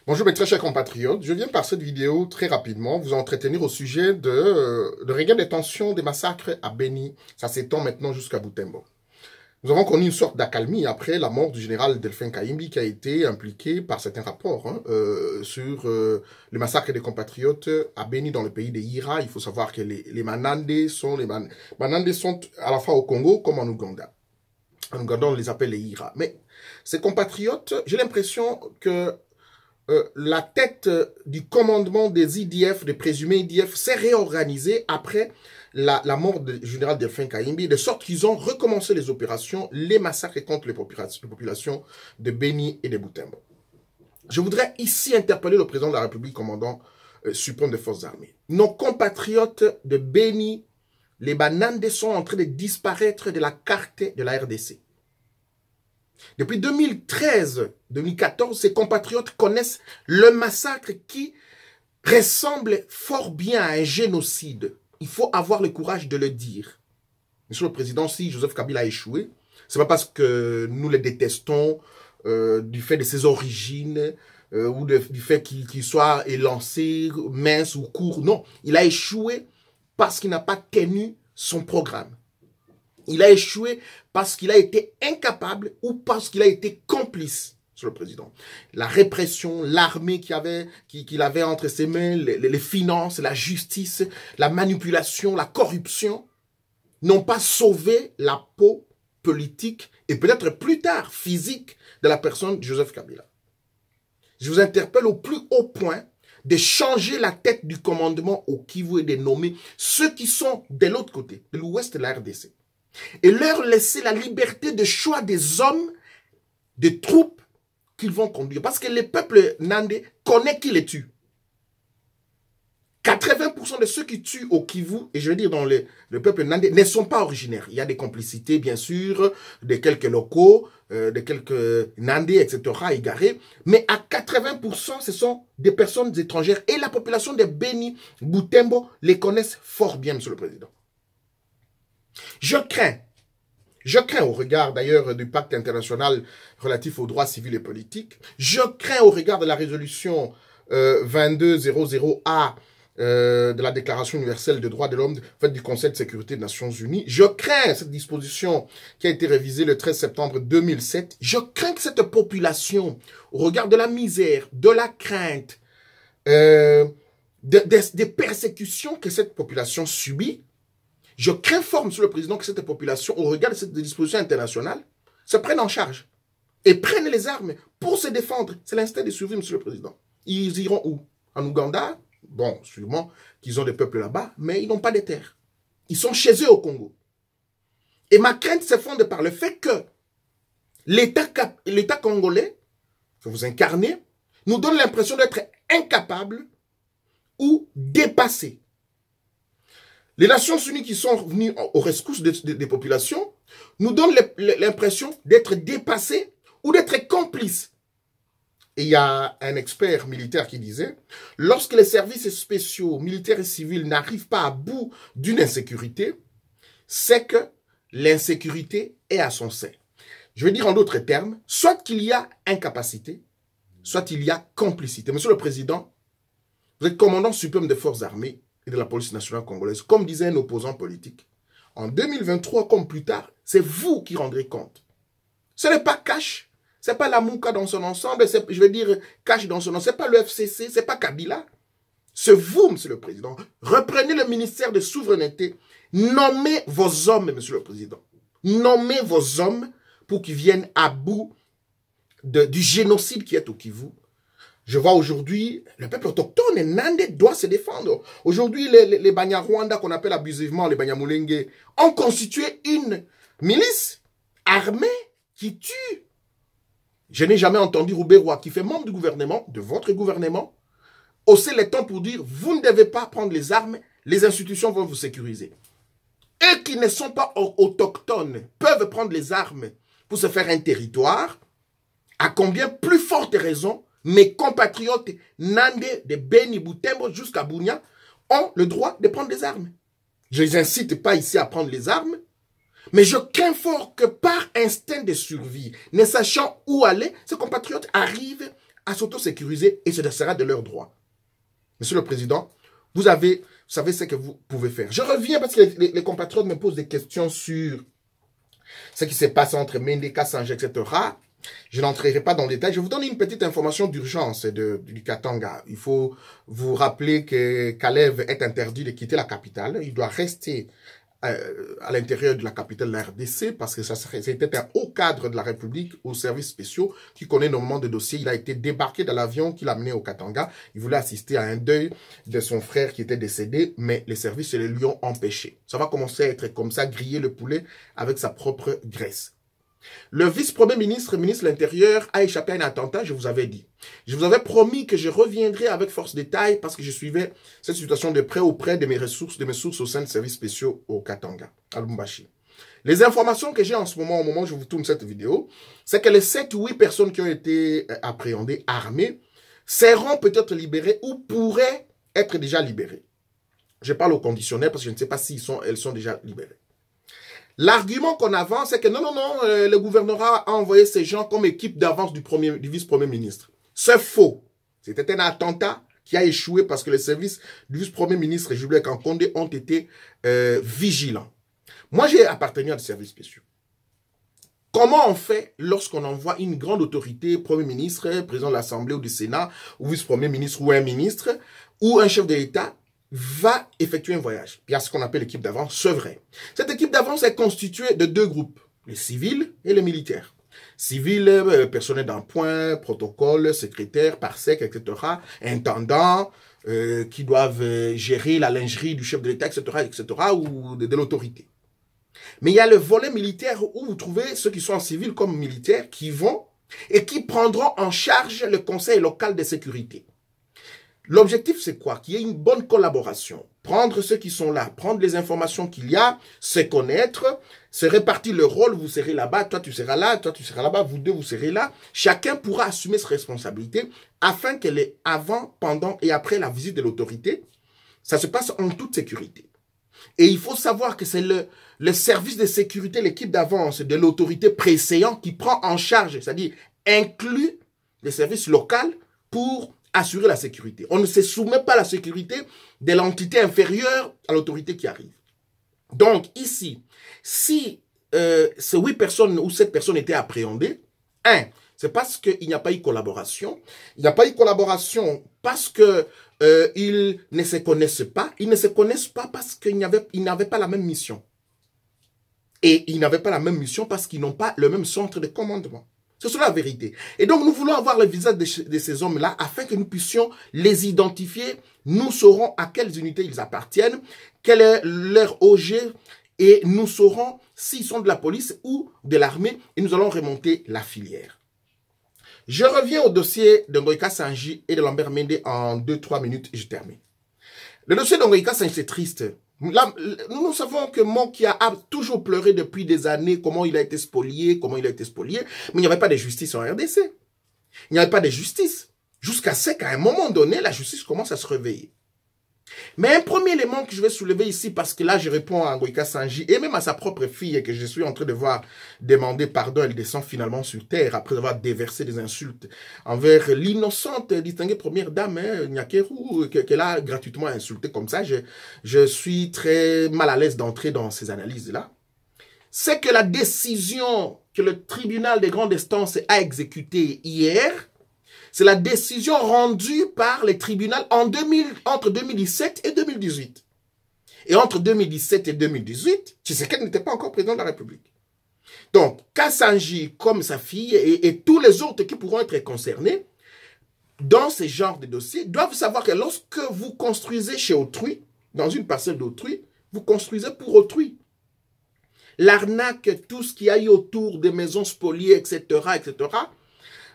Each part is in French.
Bonjour mes très chers compatriotes, je viens par cette vidéo très rapidement vous entretenir au sujet de regain des tensions des massacres à Beni. Ça s'étend maintenant jusqu'à Butembo. Nous avons connu une sorte d'accalmie après la mort du général Delphin Kayimbi qui a été impliqué par certains rapports sur le massacre des compatriotes à Beni dans le pays des Ira. Il faut savoir que les Manandés sont à la fois au Congo comme en Ouganda. En Ouganda on les appelle les Ira. Mais ces compatriotes, j'ai l'impression que la tête du commandement des IDF, des présumés IDF, s'est réorganisée après la mort du général Delphin Kayimbi, de sorte qu'ils ont recommencé les opérations, les massacres contre les populations de Beni et de Butembo. Je voudrais ici interpeller le président de la République, commandant suprême des forces armées. Nos compatriotes de Beni, les Banandés sont en train de disparaître de la carte de la RDC. Depuis 2013-2014, ces compatriotes connaissent le massacre qui ressemble fort bien à un génocide. Il faut avoir le courage de le dire. Monsieur le Président, si Joseph Kabila a échoué, ce n'est pas parce que nous le détestons du fait de ses origines ou du fait qu'il soit élancé, mince ou court. Non, il a échoué parce qu'il n'a pas tenu son programme. Il a échoué parce qu'il a été incapable ou parce qu'il a été complice, Monsieur le Président. La répression, l'armée qu'il avait entre ses mains, les finances, la justice, la manipulation, la corruption, n'ont pas sauvé la peau politique et peut-être plus tard physique de la personne de Joseph Kabila. Je vous interpelle au plus haut point de changer la tête du commandement au Kivu et de nommer ceux qui sont de l'autre côté, de l'ouest de la RDC. Et leur laisser la liberté de choix des hommes, des troupes qu'ils vont conduire. Parce que le peuple nandé connaît qui les tue. 80% de ceux qui tuent au Kivu, et je veux dire dans le peuple nandé, ne sont pas originaires. Il y a des complicités, bien sûr, de quelques locaux, de quelques nandés, etc., égarés. Mais à 80%, ce sont des personnes étrangères. Et la population de Beni, Butembo, les connaissent fort bien, Monsieur le Président. Je crains au regard d'ailleurs du pacte international relatif aux droits civils et politiques, je crains au regard de la résolution 2200A de la Déclaration universelle des droits de l'homme du Conseil de sécurité des Nations Unies, je crains cette disposition qui a été révisée le 13 septembre 2007, je crains que cette population, au regard de la misère, de la crainte, des persécutions que cette population subit, je crains fort, Monsieur le Président, que cette population, au regard de cette disposition internationale, se prenne en charge et prenne les armes pour se défendre. C'est l'instinct de survie, Monsieur le Président. Ils iront où? En Ouganda? Bon, sûrement qu'ils ont des peuples là-bas, mais ils n'ont pas de terres. Ils sont chez eux au Congo. Et ma crainte se fonde par le fait que l'État congolais, que vous incarnez, nous donne l'impression d'être incapable ou dépassé. Les Nations Unies qui sont venues aux rescousse des populations nous donnent l'impression d'être dépassés ou d'être complices. Et il y a un expert militaire qui disait, lorsque les services spéciaux, militaires et civils n'arrivent pas à bout d'une insécurité, c'est que l'insécurité est à son sein. Je veux dire en d'autres termes, soit qu'il y a incapacité, soit il y a complicité. Monsieur le Président, vous êtes commandant suprême des forces armées et de la police nationale congolaise. Comme disait un opposant politique, en 2023, comme plus tard, c'est vous qui rendrez compte. Ce n'est pas Cash, ce n'est pas la Mouka dans son ensemble, je veux dire Cash dans son ensemble, ce n'est pas le FCC, ce n'est pas Kabila. C'est vous, Monsieur le Président. Reprenez le ministère de souveraineté, nommez vos hommes, Monsieur le Président. Nommez vos hommes pour qu'ils viennent à bout du génocide qui est au Kivu. Je vois aujourd'hui, le peuple autochtone, les Nandais, doit se défendre. Aujourd'hui, les Banyarwanda, qu'on appelle abusivement les Banyamulenge, ont constitué une milice armée qui tue. Je n'ai jamais entendu Rouberois, qui fait membre du gouvernement, de votre gouvernement, hausser les tons pour dire, vous ne devez pas prendre les armes, les institutions vont vous sécuriser. Eux qui ne sont pas autochtones peuvent prendre les armes pour se faire un territoire, à combien plus forte raison mes compatriotes nandais de Beni, Butembo jusqu'à Bunia ont le droit de prendre des armes. Je ne les incite pas ici à prendre les armes, mais je crains fort que par instinct de survie, ne sachant où aller, ces compatriotes arrivent à s'autosécuriser et ce sera de leur droit. Monsieur le Président, vous savez ce que vous pouvez faire. Je reviens parce que les compatriotes me posent des questions sur ce qui s'est passé entre Mende, Kassange, etc. Je n'entrerai pas dans le détail. Je vous donne une petite information d'urgence du Katanga. Il faut vous rappeler que Kalev est interdit de quitter la capitale. Il doit rester à l'intérieur de la capitale de la RDC parce que c'était un haut cadre de la République aux services spéciaux qui connaît énormément de dossiers. Il a été débarqué dans l'avion qui l'a mené au Katanga. Il voulait assister à un deuil de son frère qui était décédé, mais les services lui ont empêché. Ça va commencer à être comme ça, griller le poulet avec sa propre graisse. Le vice-premier ministre, ministre de l'Intérieur, a échappé à un attentat, je vous avais dit. Je vous avais promis que je reviendrai avec force détail parce que je suivais cette situation de près auprès de mes sources au sein de services spéciaux au Katanga, à Lubumbashi. Les informations que j'ai en ce moment, au moment où je vous tourne cette vidéo, c'est que les 7 ou 8 personnes qui ont été appréhendées, armées, seront peut-être libérées ou pourraient être déjà libérées. Je parle au conditionnel parce que je ne sais pas si elles sont déjà libérées. L'argument qu'on avance, c'est que non, le gouvernorat a envoyé ces gens comme équipe d'avance du vice-premier ministre. C'est faux. C'était un attentat qui a échoué parce que les services du vice-premier ministre Jules Kankonde ont été vigilants. Moi, j'ai appartenu à des services spéciaux. Comment on fait lorsqu'on envoie une grande autorité, premier ministre, président de l'Assemblée ou du Sénat, ou vice-premier ministre ou un ministre, ou un chef de l'État, va effectuer un voyage. Il y a ce qu'on appelle l'équipe d'avance, c'est vrai. Cette équipe d'avance est constituée de 2 groupes, les civils et les militaires. Civils, personnel d'appoint, protocole, secrétaire, parsec, etc., intendant, qui doivent gérer la lingerie du chef de l'État, etc., ou de l'autorité. Mais il y a le volet militaire où vous trouvez ceux qui sont en civil comme militaires qui vont et qui prendront en charge le conseil local de sécurité. L'objectif, c'est quoi? Qu'il y ait une bonne collaboration. Prendre ceux qui sont là, prendre les informations qu'il y a, se connaître, se répartir le rôle, vous serez là-bas, toi tu seras là, toi tu seras là-bas, vous deux vous serez là. Chacun pourra assumer ses responsabilités afin que les avant, pendant et après la visite de l'autorité, ça se passe en toute sécurité. Et il faut savoir que c'est le service de sécurité, l'équipe d'avance de l'autorité précédente qui prend en charge, c'est-à-dire inclut les services locaux pour assurer la sécurité. On ne se soumet pas à la sécurité de l'entité inférieure à l'autorité qui arrive. Donc ici, si ces 8 personnes ou 7 personnes étaient appréhendées, c'est parce qu'il n'y a pas eu collaboration. Il n'y a pas eu collaboration parce que ils ne se connaissent pas. Ils ne se connaissent pas parce qu'ils n'avaient pas la même mission. Et ils n'avaient pas la même mission parce qu'ils n'ont pas le même centre de commandement. C'est cela la vérité. Et donc, nous voulons avoir le visage de ces hommes-là afin que nous puissions les identifier. Nous saurons à quelles unités ils appartiennent, quel est leur OG, et nous saurons s'ils sont de la police ou de l'armée, et nous allons remonter la filière. Je reviens au dossier de Ngoï Kassange et de Lambert Mende en 2-3 minutes et je termine. Le dossier de Ngoï Kassange, c'est triste. Là, nous savons que Moki a toujours pleuré depuis des années comment il a été spolié, mais il n'y avait pas de justice en RDC. Il n'y avait pas de justice. Jusqu'à ce qu'à un moment donné, la justice commence à se réveiller. Mais un premier élément que je vais soulever ici, parce que là, je réponds à Ngoï Kassange et même à sa propre fille, que je suis en train de voir demander pardon, elle descend finalement sur terre après avoir déversé des insultes envers l'innocente distinguée première dame, Nyakeru, qu'elle a gratuitement insultée comme ça. Je suis très mal à l'aise d'entrer dans ces analyses-là. C'est que la décision que le tribunal des grandes instances a exécutée hier, c'est la décision rendue par les tribunaux entre 2017 et 2018. Et entre 2017 et 2018, Tshisekedi n'était pas encore président de la République. Donc, Kassange, comme sa fille, et tous les autres qui pourront être concernés dans ce genre de dossiers, doivent savoir que lorsque vous construisez chez autrui, dans une parcelle d'autrui, vous construisez pour autrui. L'arnaque, tout ce qu'il y a eu autour des maisons spoliées, etc.,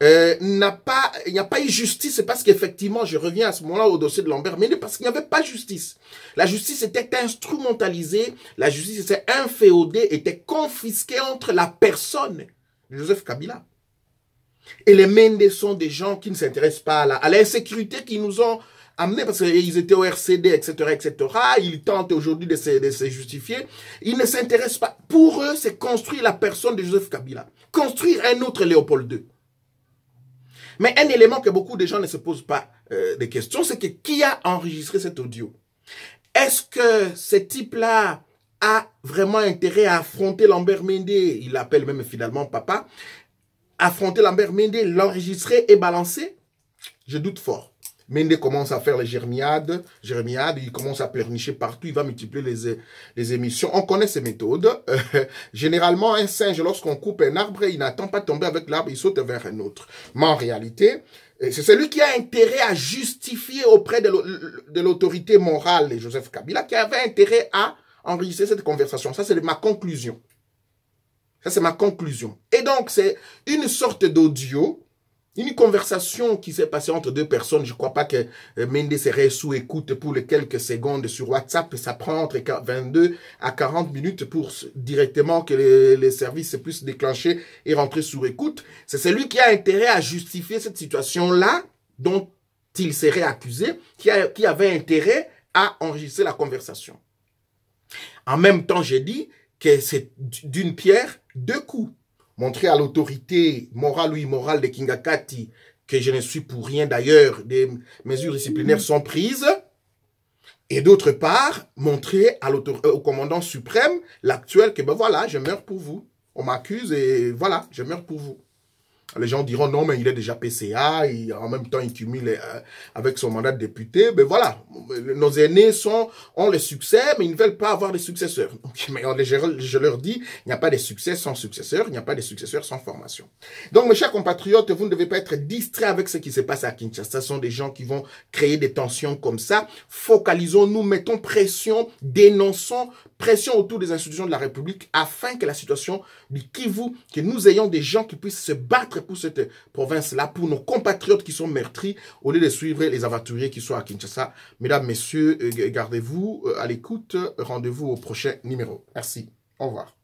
il n'y a pas eu justice, c'est parce qu'effectivement, je reviens à ce moment-là au dossier de Lambert Mende, parce qu'il n'y avait pas justice. La justice était instrumentalisée, la justice était inféodée, était confisquée entre la personne de Joseph Kabila. Et les Mende sont des gens qui ne s'intéressent pas à l'insécurité qui nous ont amenés, parce qu'ils étaient au RCD, etc. Ils tentent aujourd'hui de se justifier. Ils ne s'intéressent pas. Pour eux, c'est construire la personne de Joseph Kabila. Construire un autre Léopold II. Mais un élément que beaucoup de gens ne se posent pas de questions, c'est que qui a enregistré cet audio? Est-ce que ce type-là a vraiment intérêt à affronter Lambert Mende? Il l'appelle même finalement papa. Affronter Lambert Mende, l'enregistrer et balancer? Je doute fort. Mende commence à faire les jérémiades, il commence à pleurnicher partout, il va multiplier les émissions. On connaît ces méthodes. Généralement, un singe, lorsqu'on coupe un arbre, il n'attend pas de tomber avec l'arbre, il saute vers un autre. Mais en réalité, c'est celui qui a intérêt à justifier auprès de l'autorité morale, Joseph Kabila, qui avait intérêt à enregistrer cette conversation. Ça, c'est ma conclusion. Ça, c'est ma conclusion. Et donc, c'est une sorte d'audio, une conversation qui s'est passée entre deux personnes. Je ne crois pas que Mende serait sous écoute pour les quelques secondes sur WhatsApp. Ça prend entre 22 à 40 minutes pour directement que les services puissent déclencher et rentrer sous écoute. C'est celui qui a intérêt à justifier cette situation-là dont il serait accusé, qui avait intérêt à enregistrer la conversation. En même temps, j'ai dit que c'est d'une pierre deux coups. Montrer à l'autorité morale ou immorale de Kingakati que je ne suis pour rien d'ailleurs, des mesures disciplinaires sont prises. Et d'autre part, montrer au commandant suprême, l'actuel, que ben voilà, je meurs pour vous. On m'accuse et voilà, je meurs pour vous. Les gens diront non, mais il est déjà PCA, et en même temps il cumule avec son mandat de député. Ben voilà, nos aînés ont le succès, mais ils ne veulent pas avoir de successeurs. Donc, mais je leur dis, il n'y a pas de succès sans successeur, il n'y a pas de successeur sans formation. Donc mes chers compatriotes, vous ne devez pas être distraits avec ce qui se passe à Kinshasa. Ce sont des gens qui vont créer des tensions comme ça. Focalisons-nous, mettons pression, dénonçons, pression autour des institutions de la République afin que la situation du Kivu, que nous ayons des gens qui puissent se battre pour cette province-là, pour nos compatriotes qui sont meurtris, au lieu de suivre les aventuriers qui sont à Kinshasa. Mesdames, messieurs, gardez-vous à l'écoute. Rendez-vous au prochain numéro. Merci. Au revoir.